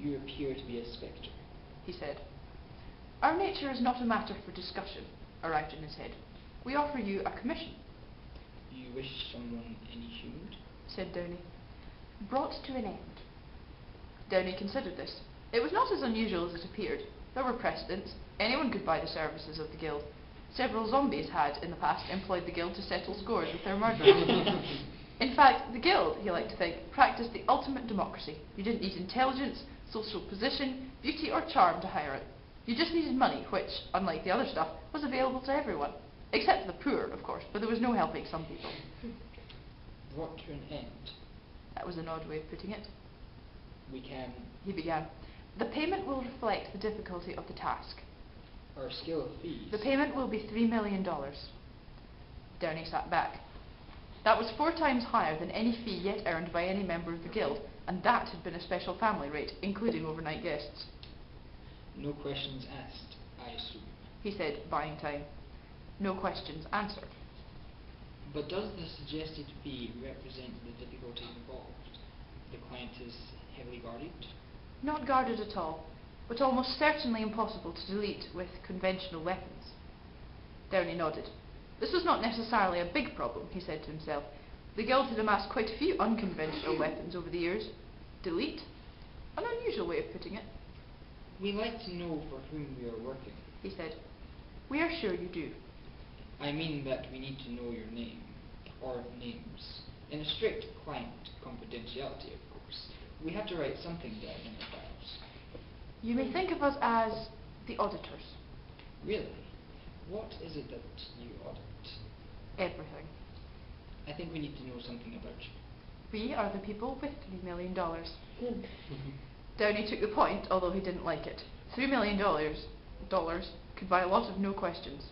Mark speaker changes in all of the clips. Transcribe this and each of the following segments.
Speaker 1: You appear to be a spectre,
Speaker 2: he said. Our nature is not a matter for discussion, arrived in his head. We offer you a commission.
Speaker 1: You wish someone inhumed?
Speaker 2: Said Downey. Brought to an end. Downey considered this. It was not as unusual as it appeared. There were precedents. Anyone could buy the services of the guild. Several zombies had, in the past, employed the guild to settle scores with their murderers. In fact, the guild, he liked to think, practiced the ultimate democracy. You didn't need intelligence, social position, beauty or charm to hire it. You just needed money, which, unlike the other stuff, was available to everyone. Except the poor, of course, but there was no helping some people.
Speaker 1: Brought to an end.
Speaker 2: That was an odd way of putting it.
Speaker 1: We can...
Speaker 2: He began. The payment will reflect the difficulty of the task.
Speaker 1: Our scale of fees...
Speaker 2: The payment will be $3 million. Downey sat back. That was 4 times higher than any fee yet earned by any member of the guild, and that had been a special family rate, including overnight guests.
Speaker 1: No questions asked, I assume.
Speaker 2: He said, buying time. No questions answered.
Speaker 1: But does the suggested fee represent the difficulty involved? The client is heavily guarded?
Speaker 2: Not guarded at all, but almost certainly impossible to delete with conventional weapons. Downey nodded. This was not necessarily a big problem, he said to himself. The guild had amassed quite a few unconventional weapons over the years. Delete? An unusual way of putting it.
Speaker 1: We like to know for whom we are working,
Speaker 2: he said. We are sure you do.
Speaker 1: I mean that we need to know your name, or names, in a strict client confidentiality, of course. We have to write something down in the files.
Speaker 2: You may think of us as the auditors.
Speaker 1: Really? What is it that you audit?
Speaker 2: Everything.
Speaker 1: I think we need to know something about you.
Speaker 2: We are the people with $3 million. Downey took the point, although he didn't like it. $3 million could buy a lot of no questions.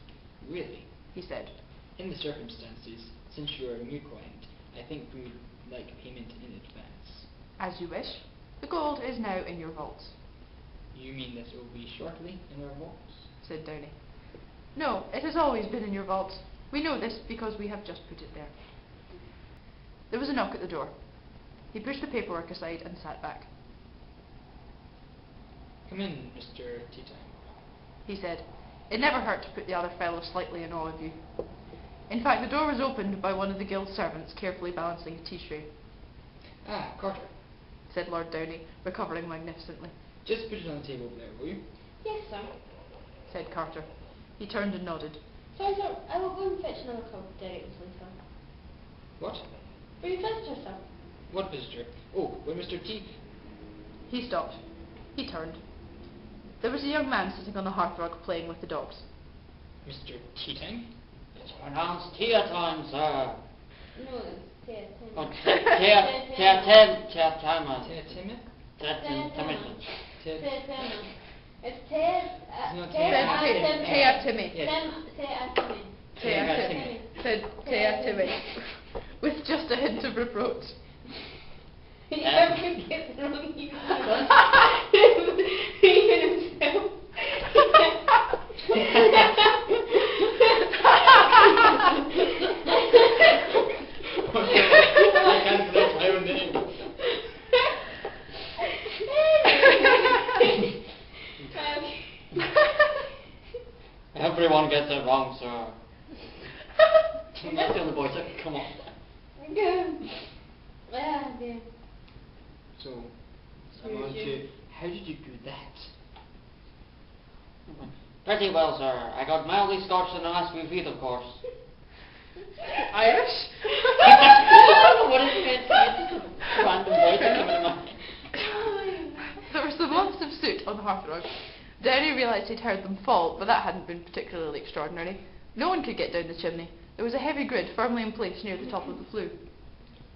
Speaker 1: Really?
Speaker 2: He said.
Speaker 1: In the circumstances, since you are a new client, I think we would like payment in advance.
Speaker 2: As you wish. The gold is now in your vaults.
Speaker 1: You mean that it will be shortly in our vaults?
Speaker 2: Said Downey. No, it has always been in your vaults. We know this because we have just put it there. There was a knock at the door. He pushed the paperwork aside and sat back.
Speaker 1: Come in, Mr. Teatime,
Speaker 2: he said. It never hurt to put the other fellow slightly in awe of you. In fact, the door was opened by one of the guild servants carefully balancing a tea tray.
Speaker 1: Ah, Carter,
Speaker 2: said Lord Downey, recovering magnificently.
Speaker 1: Just put it on the table over there, will you?
Speaker 3: Yes, sir.
Speaker 2: Said Carter. He turned and nodded.
Speaker 3: Sorry, sir. I will go and fetch another cup directly, sir.
Speaker 1: What?
Speaker 3: For your visitor, sir.
Speaker 1: What visitor? Oh, well, Mr. T...
Speaker 2: He stopped. He turned. There was a young man sitting on the hearthrug playing with the dogs.
Speaker 1: Mr. Teatime?
Speaker 4: It's pronounced tea time, sir.
Speaker 3: No, it's Teatime.
Speaker 4: Oh, Teatime.
Speaker 1: Teatime?
Speaker 3: Teatime. It's
Speaker 2: Teatime.
Speaker 3: Teatime.
Speaker 2: Said Teatime, with just a hint of reproach.
Speaker 3: You never get the wrong even himself.
Speaker 1: I can't pronounce my own name.
Speaker 4: Everyone gets it wrong, sir. Let's do the voice. Come on.
Speaker 3: Ah, dear.
Speaker 1: So, I'm on to... How did you do that?
Speaker 4: Pretty well, sir. I got mildly scotched in the last few feet, of course.
Speaker 2: Irish?
Speaker 4: What is it? It's a random voice that came into my head.
Speaker 2: There were some lumps of soot on the hearthrug. Downey realised he'd heard them fall, but that hadn't been particularly extraordinary. No one could get down the chimney. There was a heavy grid firmly in place near the top of the flue.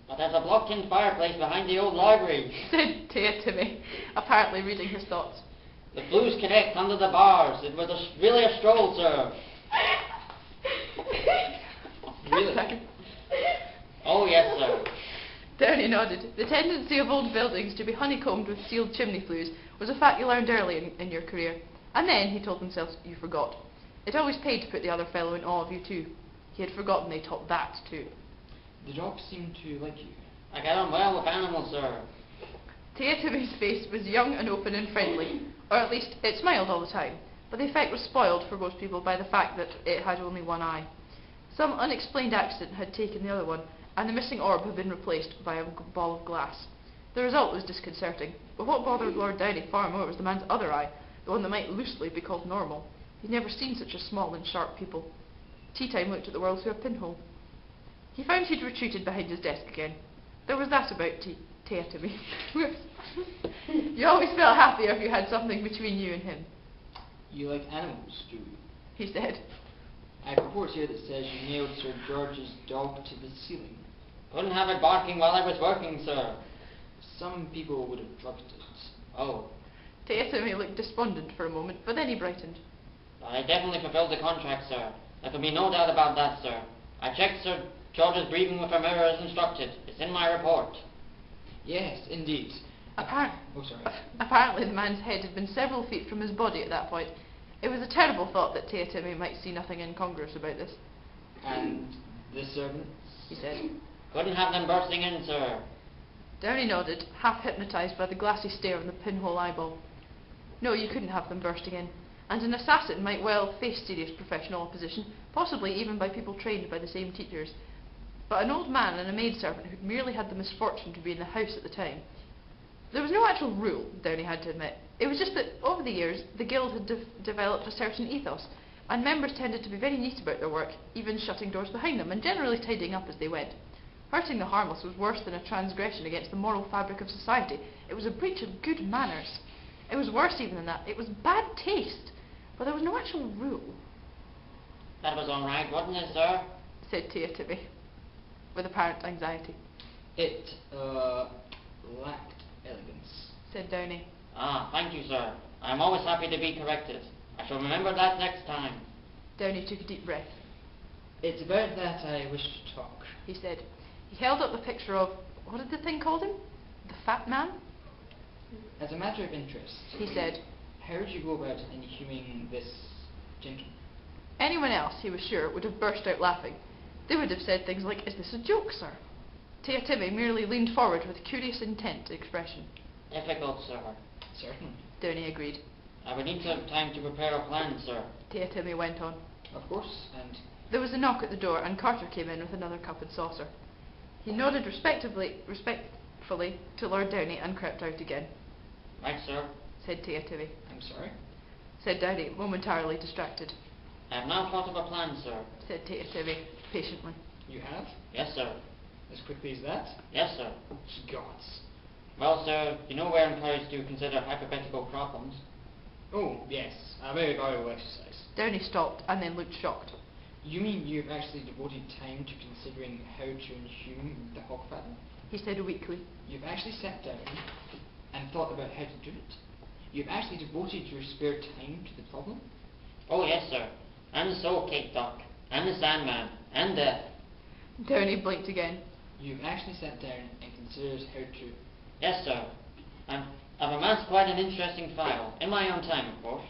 Speaker 4: But there's a blocked-in fireplace behind the old library,
Speaker 2: Said Teatime, apparently reading his thoughts.
Speaker 4: The flues connect under the bars. It was really a stroll, sir.
Speaker 1: Really?
Speaker 4: Oh, yes, sir.
Speaker 2: Downey nodded. The tendency of old buildings to be honeycombed with sealed chimney flues was a fact you learned early in your career. And then, he told himself, you forgot. It always paid to put the other fellow in awe of you too. He had forgotten they taught that too.
Speaker 1: The dogs seem to like you.
Speaker 4: I get on well with animals, sir.
Speaker 2: Teotihua's face was young and open and friendly, or at least it smiled all the time, but the effect was spoiled for most people by the fact that it had only one eye. Some unexplained accident had taken the other one, and the missing orb had been replaced by a ball of glass. The result was disconcerting, but what bothered Lord Downey far more was the man's other eye, the one that might loosely be called normal. He'd never seen such a small and sharp pupil. Tea Time looked at the world through a pinhole. He found he'd retreated behind his desk again. There was that about Teotimi. You always felt happier if you had something between you and him,
Speaker 1: You like animals, do you?
Speaker 2: he said.
Speaker 1: I have a report here that says you nailed Sir George's dog to the ceiling.
Speaker 4: Couldn't have it barking while I was working, sir.
Speaker 1: Some people would have drugged it.
Speaker 4: Oh,
Speaker 2: Teotimi looked despondent for a moment, but then he brightened.
Speaker 4: I definitely fulfilled the contract, sir. There can be no doubt about that, sir. I checked Sir George's breathing with a mirror as instructed. It's in my report.
Speaker 1: Yes, indeed.
Speaker 2: Apparently,
Speaker 1: Oh, sorry.
Speaker 2: Apparently the man's head had been several feet from his body at that point. It was a terrible thought that Teotimi might see nothing incongruous about this,
Speaker 1: And the servants?
Speaker 2: he said.
Speaker 4: Couldn't have them bursting in, sir.
Speaker 2: Downey nodded, half hypnotised by the glassy stare of the pinhole eyeball. No, you couldn't have them bursting in, and an assassin might well face serious professional opposition, possibly even by people trained by the same teachers. But an old man and a maidservant who'd merely had the misfortune to be in the house at the time. There was no actual rule, Downey had to admit. It was just that over the years the guild had developed a certain ethos, and members tended to be very neat about their work, even shutting doors behind them and generally tidying up as they went. Hurting the harmless was worse than a transgression against the moral fabric of society. It was a breach of good manners. It was worse even than that. It was bad taste, but there was no actual rule,
Speaker 4: That was all right, wasn't it, sir?
Speaker 2: said Teotimi, with apparent anxiety.
Speaker 1: It, lacked elegance.
Speaker 2: Said Downey.
Speaker 4: Ah, thank you, sir. I'm always happy to be corrected. I shall remember that next time.
Speaker 2: Downey took a deep breath.
Speaker 1: It's about that I wish to talk.
Speaker 2: He said. He held up the picture of, what did the thing called him? The fat man?
Speaker 1: As a matter of interest,
Speaker 2: He said.
Speaker 1: how did you go about inhuming this gentleman?
Speaker 2: Anyone else, he was sure, would have burst out laughing. They would have said things like, is this a joke, sir? Teotimi merely leaned forward with curious intent expression.
Speaker 4: Difficult, sir.
Speaker 1: Certainly.
Speaker 2: Downey agreed.
Speaker 4: I would need some time to prepare a plan, sir.
Speaker 2: Teotimi went on.
Speaker 1: Of course, and
Speaker 2: There was a knock at the door, and Carter came in with another cup and saucer. He nodded respectfully to Lord Downey and crept out again.
Speaker 4: Right, sir.
Speaker 2: Said Teotimi.
Speaker 1: I'm sorry.
Speaker 2: Said Downey, momentarily distracted.
Speaker 4: I have now thought of a plan, sir.
Speaker 2: Said Teotimi, patiently.
Speaker 1: You have?
Speaker 4: Yes, sir.
Speaker 1: As quickly as that?
Speaker 4: Yes, sir.
Speaker 1: Gods.
Speaker 4: Well, sir, you know we're encouraged to consider hypothetical problems.
Speaker 1: Oh, yes. A very valuable exercise.
Speaker 2: Downey stopped and then looked shocked.
Speaker 1: You mean you've actually devoted time to considering how to inhume the Hogfather?
Speaker 2: He said weakly.
Speaker 1: You've actually sat down and thought about how to do it? You've actually devoted your spare time to the problem?
Speaker 4: Oh, yes, sir. And the soul cake duck, and the Sandman, and death.
Speaker 2: Downey blinked again.
Speaker 1: You've actually sat down and considered how to...
Speaker 4: Yes, sir. I've amassed quite an interesting file, in my own time, of course.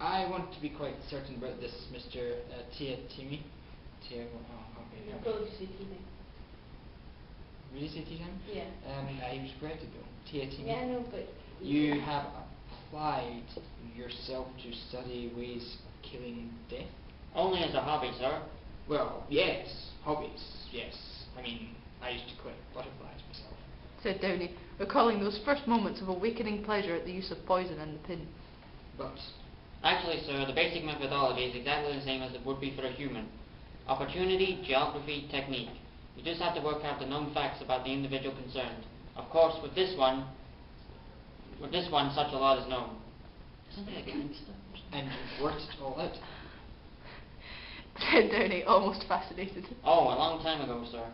Speaker 1: I want to be quite certain about this, Mr. Teotimi. Okay.
Speaker 3: You're going to see TV.
Speaker 1: Did you say tea time?
Speaker 3: Yeah.
Speaker 1: He was corrected though. Teotimi.
Speaker 3: Yeah, I know, but...
Speaker 1: You have applied yourself to study ways of killing death?
Speaker 4: Only as a hobby, sir.
Speaker 1: Well, yes. Hobbies, yes. I mean, I used to collect butterflies myself.
Speaker 2: Said Downey, recalling those first moments of awakening pleasure at the use of poison and the pin.
Speaker 1: But
Speaker 4: Actually, sir, the basic methodology is exactly the same as it would be for a human. Opportunity, geography, technique. You just have to work out the known facts about the individual concerned. Of course, with this one, such a lot is known. Isn't it a gangster?
Speaker 1: and you've worked it all out.
Speaker 2: Said Downey, almost fascinated.
Speaker 4: Oh, a long time ago, sir.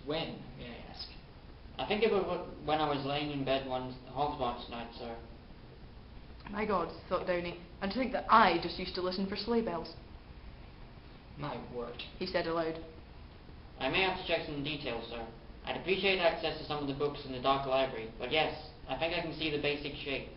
Speaker 1: When, may I ask?
Speaker 4: I think it was when I was laying in bed one Hogwarts night, sir.
Speaker 2: My God, thought Downey, and to think that I just used to listen for sleigh bells.
Speaker 1: My word.
Speaker 2: He said aloud.
Speaker 4: I may have to check some details, sir. I'd appreciate access to some of the books in the Dark Library, but yes, I think I can see the basic shape.